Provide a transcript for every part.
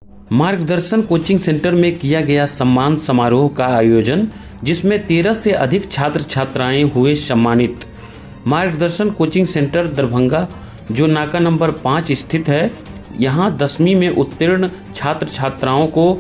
मार्गदर्शन coaching centre में किया गया सम्मान समारोह का आयोजन, जिसमें 13 से अधिक छात्र छात्राएं हुए सम्मानित। मार्गदर्शन कोचिंग सेंटर दरभंगा, जो नाका नंबर 5 स्थित है, यहां 10वीं में उत्तीर्ण छात्र छात्राओं को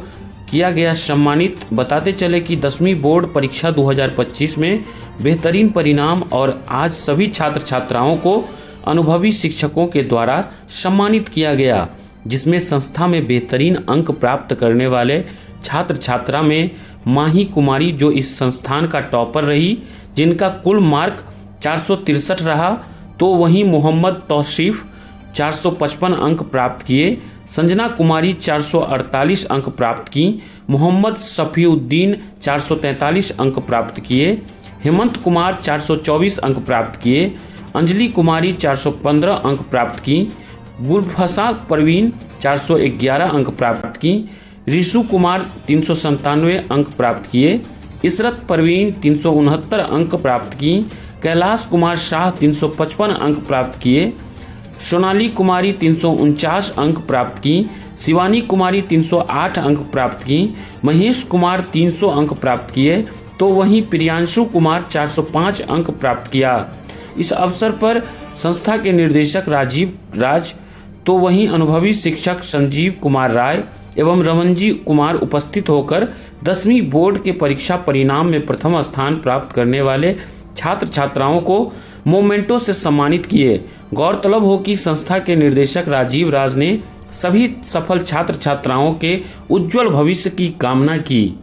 किया गया सम्मानित। बताते चले कि 10वीं बोर्ड परीक्षा 2025 में बेहतरीन परिणाम और आज सभी छात्र छात्राओं को अनुभवी शिक्षकों के द्वारा सम्मानित किया गया, जिसमें संस्था में बेहतरीन अंक प्राप्त करने वाले छात्र छात्रा में माही कुमारी, जो इस संस्थान का टॉपर रही, जिनका कुल मार्क 463 रहा, तो वहीं मोहम्मद तौसीफ 455 अंक प्राप्त किए, संजना कुमारी 448 अंक प्राप्त की, मोहम्मद शफीउद्दीन 443 अंक प्राप्त किए, हेमंत कुमार 424 अंक प्राप्त किए, अंजलि कुमारी 415 अंक प्राप्त की, गुलफसा परवीन 411 अंक प्राप्त की, रिशु कुमार 397 अंक प्राप्त किए, इसरत परवीन 369 अंक प्राप्त की, कैलाश कुमार शाह 355 अंक प्राप्त किए, सोनाली कुमारी 349 अंक प्राप्त की, शिवानी कुमारी 308 अंक प्राप्त की, महेश कुमार 300 अंक प्राप्त किए, तो वहीं प्रियांशु कुमार 405 अंक प्राप्त किया। इस अवसर पर संस्था के निदेशक राजीव राज, तो वहीं अनुभवी शिक्षक संजीव कुमार राय एवं रमनजी कुमार उपस्थित होकर 10वीं बोर्ड के परीक्षा परिणाम में प्रथम स्थान प्राप्त करने वाले छात्र छात्राओं को मोमेंटो से सम्मानित किए। गौरतलब हो कि संस्था के निर्देशक राजीव राज ने सभी सफल छात्र छात्राओं के उज्जवल भविष्य की कामना की।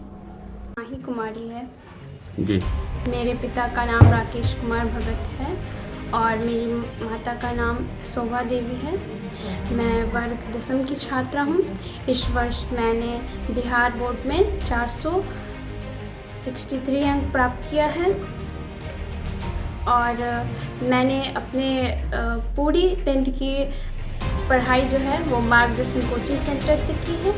माही कुमारी है जी। मेरे पिता का नाम राकेश कुमार भगत है और मेरी माता का नाम शोभा देवी है। मैं वर्ग 10वीं की छात्रा हूँ। इस वर्ष मैंने बिहार बोर्ड में 463 अंक प्राप्त किया है और मैंने अपने पूरी 10th की पढ़ाई जो है वो मार्गदर्शन कोचिंग सेंटर से की है।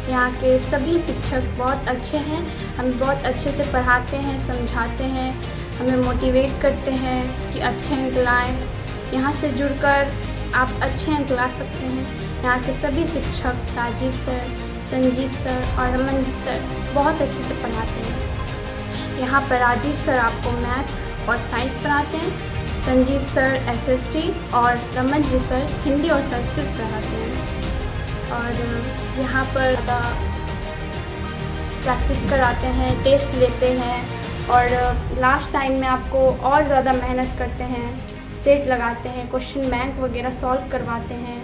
यहाँ के सभी शिक्षक बहुत अच्छे हैं, हमें बहुत अच्छे से पढ़ाते हैं, समझाते हैं, हमें मोटिवेट करते हैं कि अच्छे अंक लाएँ। यहाँ से जुड़कर आप अच्छे अंक ला सकते हैं। यहाँ के सभी शिक्षक राजीव सर, संजीव सर और रमन सर बहुत अच्छे से पढ़ाते हैं। यहाँ पर राजीव सर आपको मैथ और साइंस पढ़ाते हैं, संजीव सर SST और रमन जी सर हिंदी और संस्कृत पढ़ाते हैं। और यहाँ पर प्रैक्टिस कराते हैं, टेस्ट लेते हैं और लास्ट टाइम में आपको और ज़्यादा मेहनत करते हैं, सेट लगाते हैं, क्वेश्चन बैंक वगैरह सॉल्व करवाते हैं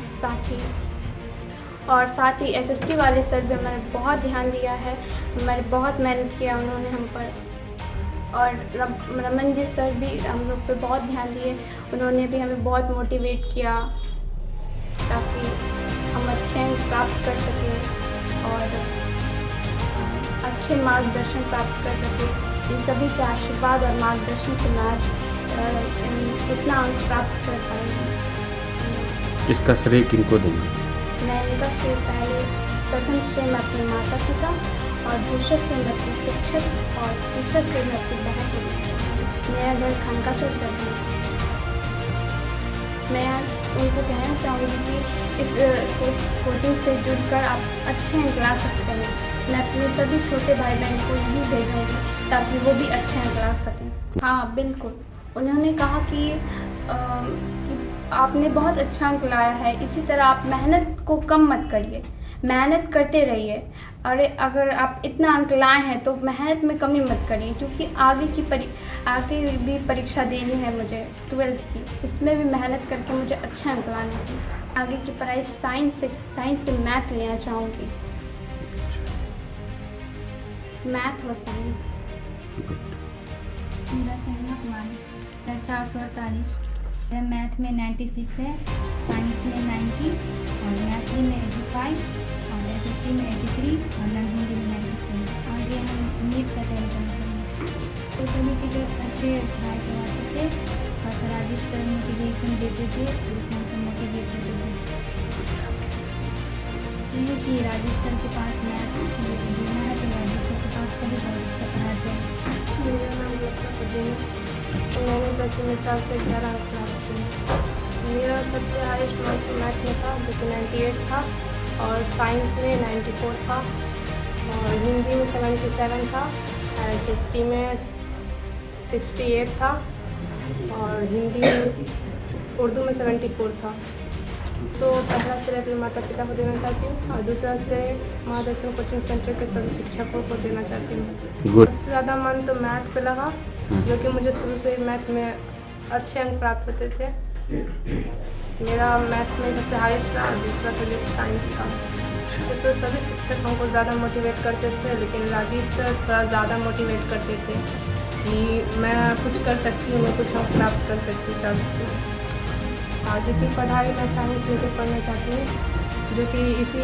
साथ ही SST वाले सर भी हमारे बहुत ध्यान दिया है, हमारे बहुत मेहनत किया उन्होंने हम पर। और रमन जी सर भी हम लोग पे बहुत ध्यान दिए, उन्होंने भी हमें बहुत मोटिवेट किया ताकि हम अच्छे अंक प्राप्त कर सकें और अच्छे मार्गदर्शन प्राप्त कर सकें। इन सभी के आशीर्वाद और मार्गदर्शन से मैं आज इतना अंक प्राप्त कर पाई हूँ। इसका श्रेय किनको दूंगा? मैं इनका श्रेय प्रथम श्रेय मैं अपने माता पिता और दूसरा श्रेय मैं अपने शिक्षक और तीसरा श्रेय मैं अपनी बहन को दूंगी। मेरा घर खानका चौक दरभंगा। मैं उनको कहना चाहूँगी कि इस कोचिंग से जुड़कर आप अच्छे अंक ला सकते हैं। मैं अपने सभी छोटे भाई बहन को यही भेजूँगी ताकि वो भी अच्छे अंक ला सकें। हाँ बिल्कुल, उन्होंने कहा कि आपने बहुत अच्छा अंक लाया है, इसी तरह आप मेहनत को कम मत करिए, मेहनत करते रहिए। और अगर आप इतना अंक लाए हैं तो मेहनत में कमी मत करिए, क्योंकि आगे भी परीक्षा देनी है मुझे 12th की, इसमें भी मेहनत करके मुझे अच्छे अंक लाने हैं। आगे की पढ़ाई साइंस से मैथ लेना चाहूँगी, मैथ और साइंस। मेरा संजना कुमारी 448, मेरा मैथ में 96 है, साइंस में 90 और मैथिली में 85 और SST में 83 और हिंदी में 94। आगे हम नीट का तैयारी करना चाहेंगे। तो सभी टीचर्स अच्छे पढ़ाई करवाते थे और सर राजीव सर मोटिवेशन देते थे, जिससे हम सब मोटिवेट होते थे। ये कि राजीव सर के पास मैथ देना है तो राजीव सर के पास कभी बहुत अच्छा पढ़ाते हैं। मेरा नाम मैंने 10वीं में 411 अंक प्राप्त किए। मेरा सबसे हाईएस्ट मार्क मैथ में था जो कि 98 था और साइंस में 94 था और हिंदी में 77 था, SST में 68 था और उर्दू में 74 था। तो पहला श्रेय अपने माता पिता को देना चाहती हूँ और दूसरा श्रेय महादर्शन कोचिंग सेंटर के सभी शिक्षकों को देना चाहती हूँ। गुड। सबसे ज़्यादा मन तो मैथ पे लगा, जो कि मुझे शुरू से मैथ में अच्छे अंक प्राप्त होते थे। मेरा मैथ में सबसे हाईएस्ट रहा, दूसरा सब्जेक्ट साइंस था। तो सभी शिक्षक हमको ज़्यादा मोटिवेट करते थे, लेकिन राजीव सर थोड़ा ज़्यादा मोटिवेट करते थे कि मैं कुछ कर सकती हूँ, मैं कुछ अंक प्राप्त कर सकती हूँ। आगे की पढ़ाई मैं साइंस लेकर पढ़ना चाहती हूँ, जो कि इसी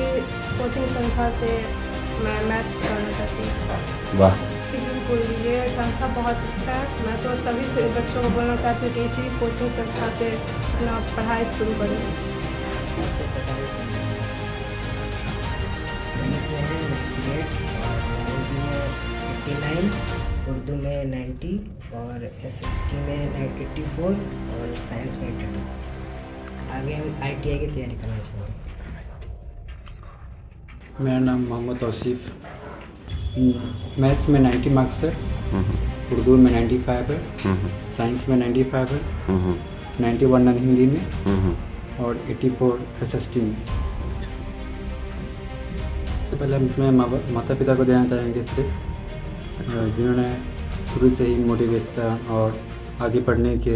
कोचिंग संस्था से मैं मैथ पढ़ना चाहती हूँ। वाह। बिल्कुल, ये संस्था बहुत अच्छा है। मैं तो सभी से बच्चों को बोलना चाहती हूँ कि इसी कोचिंग संस्था से अपना पढ़ाई शुरू करें। उर्दू में 90 और SST में 84 और साइंस में 82। आगे हम ITI की तैयारी करना चाहेंगे। मेरा नाम मोहम्मद तौसीफ़। मैथ्स में 90 मार्क्स है, उर्दू में 95 है, साइंस में 95 है, 91 नॉन हिंदी में और 84 SST में। तो पहले हम अपने माता पिता को देना चाहेंगे सिर्फ, जिन्होंने शुरू से ही मोटिवेशन और आगे पढ़ने के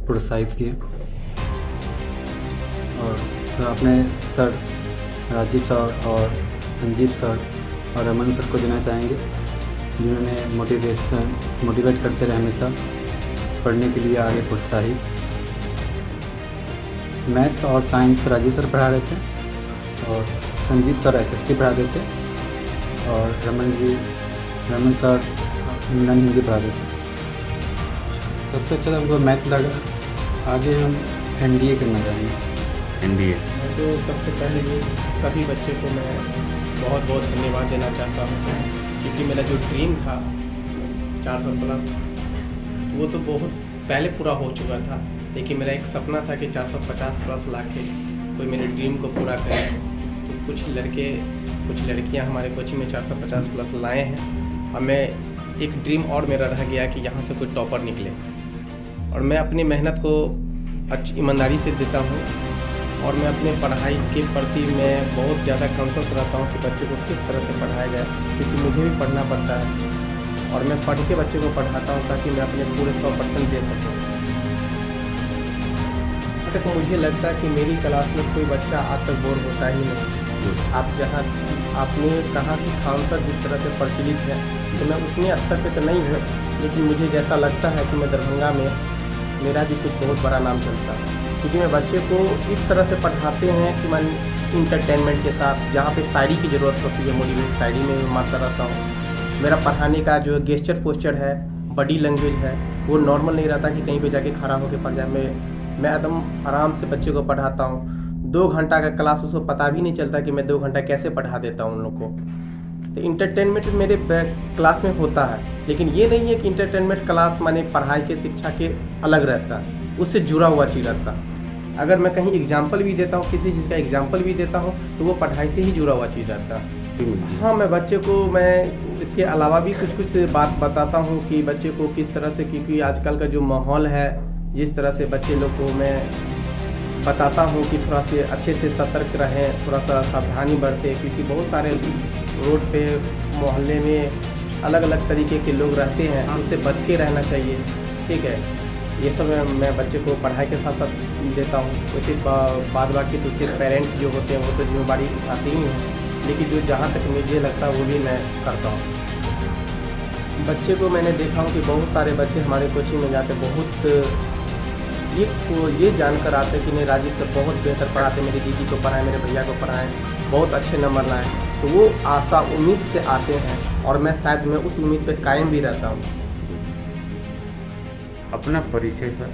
प्रोत्साहित किए, और अपने सर राजीव सर और संजीव सर और रमन सर को देना चाहेंगे, जिन्होंने मोटिवेट करते रहे हमेशा पढ़ने के लिए आगे प्रोत्साहित। मैथ्स और साइंस राजीव सर पढ़ा रहे थे और संजीव सर SST पढ़ाते थे और रमन सर नॉन हिंदी पढ़ाते थे। सबसे अच्छा हमको मैथ लगा। आगे हम NDA करना चाहेंगे। NDA तो सबसे पहले ये सभी बच्चे को मैं बहुत बहुत धन्यवाद देना चाहता हूँ, क्योंकि मेरा जो ड्रीम था 400 प्लस वो तो बहुत पहले पूरा हो चुका था, लेकिन मेरा एक सपना था कि 450 प्लस ला के कोई मेरे ड्रीम को पूरा करे। तो कुछ लड़कियाँ हमारे कोचिंग में 450 प्लस लाए हैं और मैं एक ड्रीम और मेरा रह गया कि यहाँ से कोई टॉपर निकले, और मैं अपनी मेहनत को अच्छी ईमानदारी से देता हूँ और मैं अपने पढ़ाई के प्रति मैं बहुत ज़्यादा कॉन्शियस रहता हूँ कि बच्चे को किस तरह से पढ़ाया जाए, क्योंकि मुझे भी पढ़ना पड़ता है और मैं पढ़ के बच्चे को पढ़ाता हूँ ताकि मैं अपने पूरे 100% दे सकूँ। तक मुझे लगता है कि मेरी क्लास में कोई बच्चा आज तक बोर होता ही नहीं। आपने कहा कि खान सर जिस तरह से प्रचलित है, तो मैं उतने स्तर पे तो नहीं है, लेकिन मुझे जैसा लगता है कि मैं दरभंगा में मेरा भी कुछ बहुत बड़ा नाम चलता है, क्योंकि मैं बच्चे को इस तरह से पढ़ाते हैं कि मैं इंटरटेनमेंट के साथ, जहाँ पे शायरी की ज़रूरत होती है, मोटिवेट शायरी में भी मारता रहता हूँ। मेरा पढ़ाने का जो गेस्चर पोस्चर है, बॉडी लैंग्वेज है, वो नॉर्मल नहीं रहता कि कहीं पे जाके खड़ा होकर पढ़ जाए। मैं एकदम आराम से बच्चे को पढ़ाता हूँ। 2 घंटा का क्लास उसको पता भी नहीं चलता कि मैं 2 घंटा कैसे पढ़ा देता हूँ उन लोग को। तो इंटरटेनमेंट मेरे क्लास में होता है, लेकिन ये नहीं है कि इंटरटेनमेंट क्लास माने पढ़ाई के शिक्षा के अलग रहता है, उससे जुड़ा हुआ चीज़ रहता है। अगर मैं कहीं एग्जाम्पल भी देता हूँ, किसी चीज़ का एग्जाम्पल भी देता हूँ, तो वो पढ़ाई से ही जुड़ा हुआ चीज़ रहता है। हाँ, मैं बच्चे को मैं इसके अलावा भी कुछ बात बताता हूँ कि बच्चे को किस तरह से, क्योंकि आजकल का जो माहौल है, जिस तरह से बच्चे लोग को मैं बताता हूँ कि थोड़ा से अच्छे से सतर्क रहें, थोड़ा सा सावधानी बरतें, क्योंकि बहुत सारे रोड पे मोहल्ले में अलग अलग तरीके के लोग रहते हैं, उनसे बच के रहना चाहिए। ठीक है, ये सब मैं बच्चे को पढ़ाई के साथ साथ देता हूँ। वैसे बाद बाकी तो उसके पेरेंट्स जो होते हैं वो तो जिम्मेदारी उठाते ही हैं, लेकिन जो जहाँ तक मुझे लगता है वो भी मैं करता हूँ। बच्चे को मैंने देखा हूँ कि बहुत सारे बच्चे हमारे कोचिंग में जाते बहुत ये जानकर आते कि नहीं राजीव सर बहुत बेहतर पढ़ाते, मेरी दीदी को पढ़ाएं, मेरे भैया को पढ़ाएं, बहुत अच्छे नंबर लाएं, तो वो आशा उम्मीद से आते हैं और मैं शायद मैं उस उम्मीद पे कायम भी रहता हूँ। अपना परिचय सर?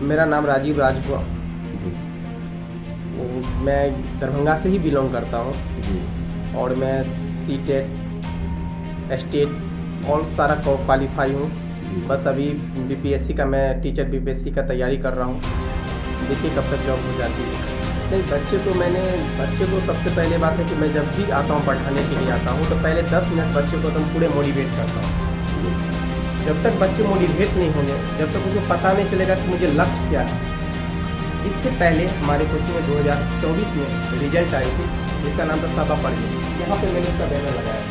मेरा नाम राजीव राज हुआ। मैं दरभंगा से ही बिलोंग करता हूँ और मैं सीटेट स्टेट और सारा क्वालिफाई हूँ। बस अभी BPSC का मैं टीचर BPSC का तैयारी कर रहा हूँ। देखिए कब तक जॉब हो जाती है। नहीं, बच्चे को सबसे पहले बात है कि मैं जब भी आता हूँ पढ़ाने के लिए आता हूँ तो पहले 10 मिनट बच्चे को तो पूरे मोटिवेट करता हूँ। जब तक बच्चे मोटिवेट नहीं होंगे, जब तक उसको पता नहीं चलेगा कि मुझे लक्ष्य क्या है। इससे पहले हमारे कोचिंग में 2024 में रिजल्ट आई थी, जिसका नाम था सबा पढ़िए। यहाँ पे मैंने उसका बैनर लगाया।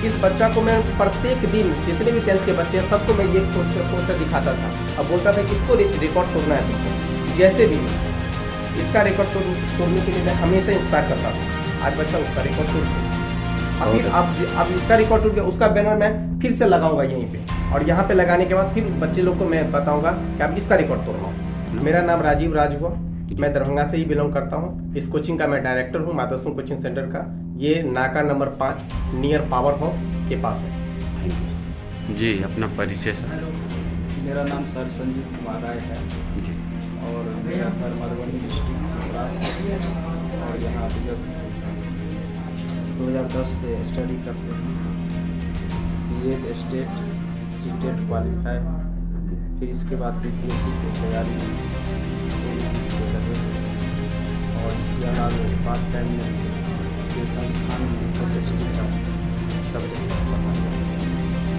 इस बच्चा को मैं प्रत्येक दिन जितने भी 10th के बच्चे हैं सबको मैं ये पोस्टर दिखाता था। अब बोलता था कि इसको रिकॉर्ड तोड़ना है तुमको, जैसे भी इसका रिकॉर्ड तोड़ने के लिए मैं हमेशा इंस्पायर करता था। आज बच्चा उसका रिकॉर्ड तोड़ गया। और फिर अब इसका रिकॉर्ड टूट गया, उसका बैनर मैं फिर से लगाऊंगा यहीं पे, और यहाँ पे लगाने के बाद फिर बच्चे लोग को मैं बताऊंगा कि आप इसका रिकॉर्ड तोड़ना। मेरा नाम राजीव राज हुआ, मैं दरभंगा से ही बिलोंग करता हूँ। इस कोचिंग का मैं डायरेक्टर हूँ, माधवसिंह कोचिंग सेंटर का। ये नाका नंबर 5 नियर पावर हाउस के पास है। जी, अपना परिचय सर। मेरा नाम सर संजीव कुमार राय है जी। और मेरा घर मधुबनी डिस्ट्रिक्ट मद्रास है और यहाँ विगत 2010 से स्टडी करते हैं। B.Ed स्टेट C.Tet क्वालिफाई, फिर इसके बाद BPSC की तैयारी से कर रहे हैं। और इसके अलावा पार्ट टाइम में ये संस्थान में SST का सब्जेक्ट पढ़ा है।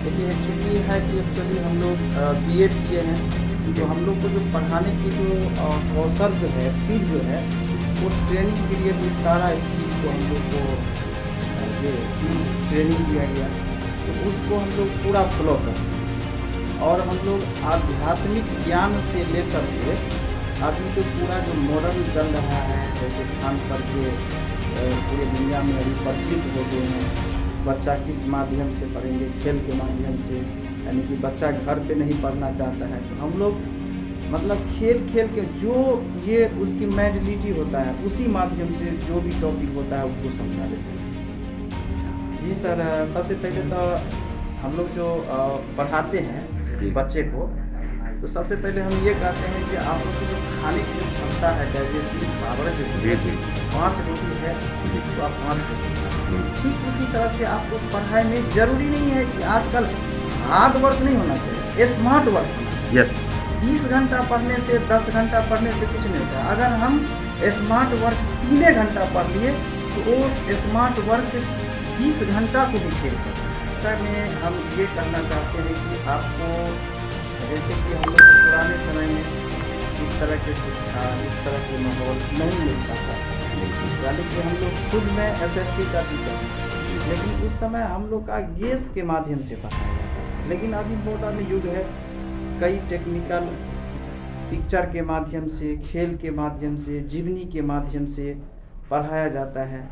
लेकिन एक्चुअली है कि हम लोग B.Ed किए हैं, तो हम लोग को जो पढ़ाने की जो कौशल जो है, स्किल जो है, वो ट्रेनिंग पीरियड में सारा स्किल को हम लोग को ये ट्रेनिंग दिया गया, तो उसको हम लोग पूरा फॉलो करते हैं। और हम लोग आध्यात्मिक ज्ञान से लेकर के अभी जो पूरा जो मॉडर्न चल रहा है, जैसे खान सर के पूरे दुनिया में अभी प्रचलित हो गए हैं। बच्चा किस माध्यम से पढ़ेंगे, खेल के माध्यम से, यानी कि बच्चा घर पे नहीं पढ़ना चाहता है तो हम लोग मतलब खेल के जो ये उसकी मेंटलिटी होता है उसी माध्यम से जो भी टॉपिक होता है उसको समझा देते हैं। जी सर, सबसे पहले तो हम लोग जो पढ़ाते हैं बच्चे को, तो सबसे पहले हम ये कहते हैं कि आप लोग की जो खाने की जो क्षमता है, डाइजेस्टिव पावर जो 5 रोटी है तो आप 5 रोटी खाएं। ठीक उसी तरह से आपको पढ़ाई में जरूरी नहीं है कि आजकल हार्ड वर्क नहीं होना चाहिए, स्मार्ट वर्क होना चाहिए। यस। 20 घंटा पढ़ने से 10 घंटा पढ़ने से कुछ नहीं होता। अगर हम स्मार्ट वर्क 3 घंटा पढ़ लिए तो वो स्मार्ट वर्क 20 घंटा को भी खेल करते हैं। सर में हम ये कहना चाहते हैं कि आपको जैसे कि हम लोग पुराने समय में इस तरह की शिक्षा, इस तरह के माहौल नहीं मिलता था, यानी कि हम लोग खुद में SST का टीचर, लेकिन उस समय हम लोग का गैस के माध्यम से पढ़ाया जाता है। लेकिन अभी मॉडर्न युग है, कई टेक्निकल पिक्चर के माध्यम से, खेल के माध्यम से, जीवनी के माध्यम से पढ़ाया जाता है।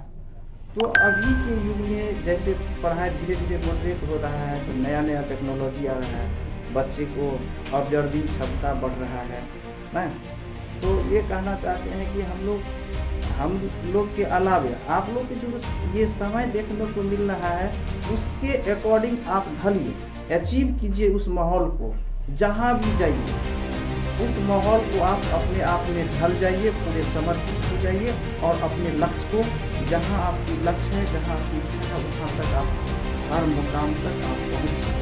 तो अभी के युग में जैसे पढ़ाई धीरे धीरे मॉडरेट हो रहा है, तो नया नया टेक्नोलॉजी आ रहा है, बच्चे को ऑब्जर्विंग क्षमता बढ़ रहा है ना। तो ये कहना चाहते हैं कि हम लोग के अलावा आप लोग के जो ये समय देखने को मिल रहा है उसके अकॉर्डिंग आप ढलिए, अचीव कीजिए उस माहौल को। जहाँ भी जाइए उस माहौल को आप अपने आप में ढल जाइए, पूरे समर्पित हो जाइए और अपने लक्ष्य को, जहाँ आपकी लक्ष्य है, जहाँ आपकी इच्छा है, वहाँ तक आप हर मुकाम तक आप पहुँच सकते हैं।